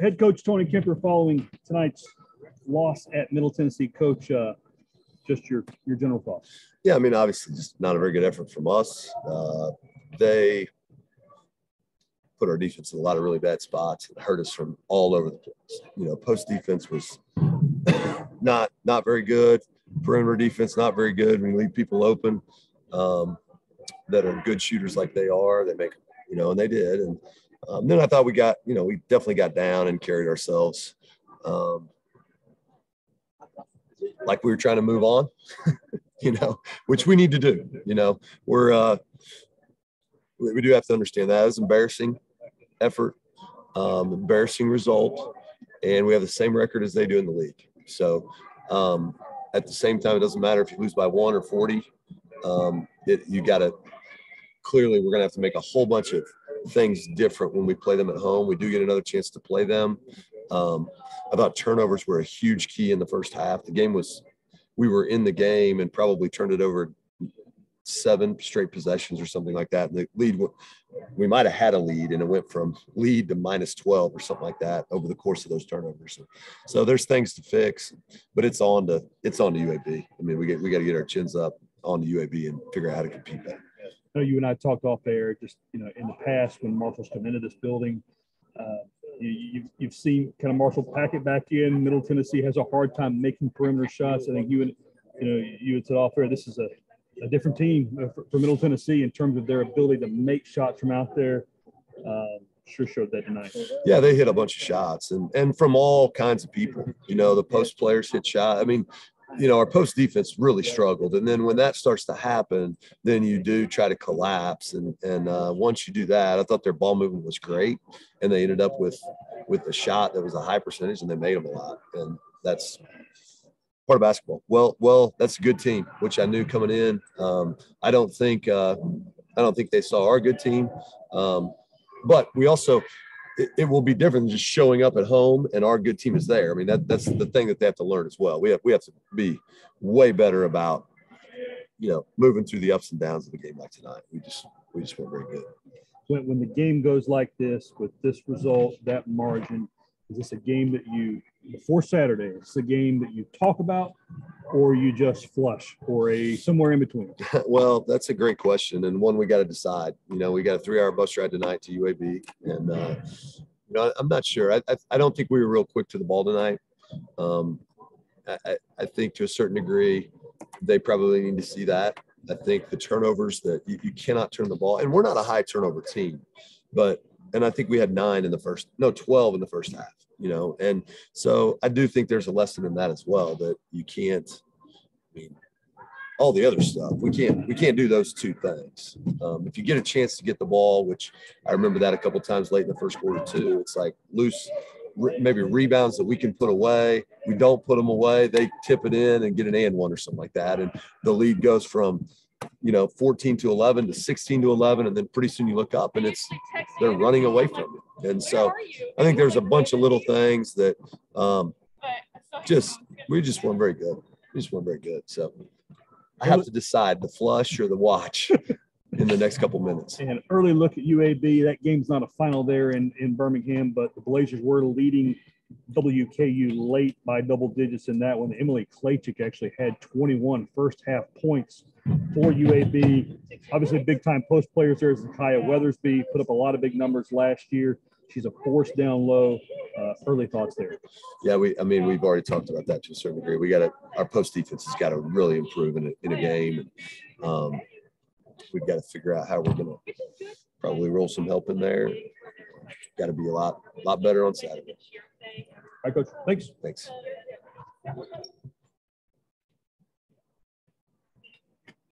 Head coach Tony Kemper, following tonight's loss at Middle Tennessee, coach, just your general thoughts. Yeah, I mean, obviously just not a very good effort from us. They put our defense in a lot of really bad spots and hurt us from all over the place. You know, post defense was not very good. Perimeter defense, not very good. We leave people open that are good shooters like they are. They make, you know, and they did. And then I thought we definitely got down and carried ourselves like we were trying to move on, you know, which we need to do. You know, we do have to understand that. It was embarrassing effort, embarrassing result, and we have the same record as they do in the league. So at the same time, it doesn't matter if you lose by 1 or 40. You got to clearly, we're going to have to make a whole bunch of things different when we play them at home. We do get another chance to play them. I thought turnovers were a huge key in the first half. We were in the game and probably turned it over 7 straight possessions or something like that. And the lead, we might have had a lead, and it went from lead to -12 or something like that over the course of those turnovers. So there's things to fix, but it's on to UAB. I mean, we got to get our chins up on the UAB and figure out how to compete better. I know you and I talked off air, just, you know, in the past when Marshall's come into this building, you've seen kind of Marshall pack it back in. Middle Tennessee has a hard time making perimeter shots. I think you had said off air, this is a different team for Middle Tennessee in terms of their ability to make shots from out there. Sure showed that tonight. Yeah, they hit a bunch of shots and from all kinds of people. You know, the post players hit shots. I mean, you know, our post defense really struggled. And then when that starts to happen, then you do try to collapse. And once you do that, I thought their ball movement was great. And they ended up with a shot that was a high percentage, and they made them a lot. And that's part of basketball. Well, that's a good team, which I knew coming in. I don't think they saw our good team. But we also, it will be different than just showing up at home and our good team is there. I mean, that's the thing that they have to learn as well. We have to be way better about, you know, moving through the ups and downs of the game like tonight. We just weren't very good. When the game goes like this, with this result, that margin, is this a game that you, before Saturday, is this a game that you talk about, or you just flush, or somewhere in between? Well, that's a great question, and one we got to decide. You know, we got a 3-hour bus ride tonight to UAB, and you know, I'm not sure. I don't think we were real quick to the ball tonight. I think to a certain degree, they probably need to see that. I think the turnovers that you cannot turn the ball, and we're not a high turnover team, and I think we had 12 in the first half, you know, and so I do think there's a lesson in that as well, that you can't, I mean, all the other stuff, we can't do those two things. If you get a chance to get the ball, which I remember that a couple of times late in the first quarter too, it's like loose, maybe rebounds that we can put away. We don't put them away. They tip it in and get an and one or something like that. And the lead goes from, you know, 14-11 to 16-11. And then pretty soon you look up and they're running away from it. And so I think there's a bunch of little things that we just weren't very good. We just weren't very good. So I have to decide the flush or the watch in the next couple minutes. And an early look at UAB. That game's not a final there in Birmingham, but the Blazers were leading WKU late by double digits in that one. Emily Klachik actually had 21 first-half points for UAB. Obviously, big-time post players there is Kaya Weathersby, put up a lot of big numbers last year. She's a force down low. Early thoughts there. Yeah, we've already talked about that to a certain degree. Our post defense has got to really improve in a game. And, we've got to figure out how we're going to probably roll some help in there. Got to be a lot better on Saturday. All right, Coach. Thanks. Thanks.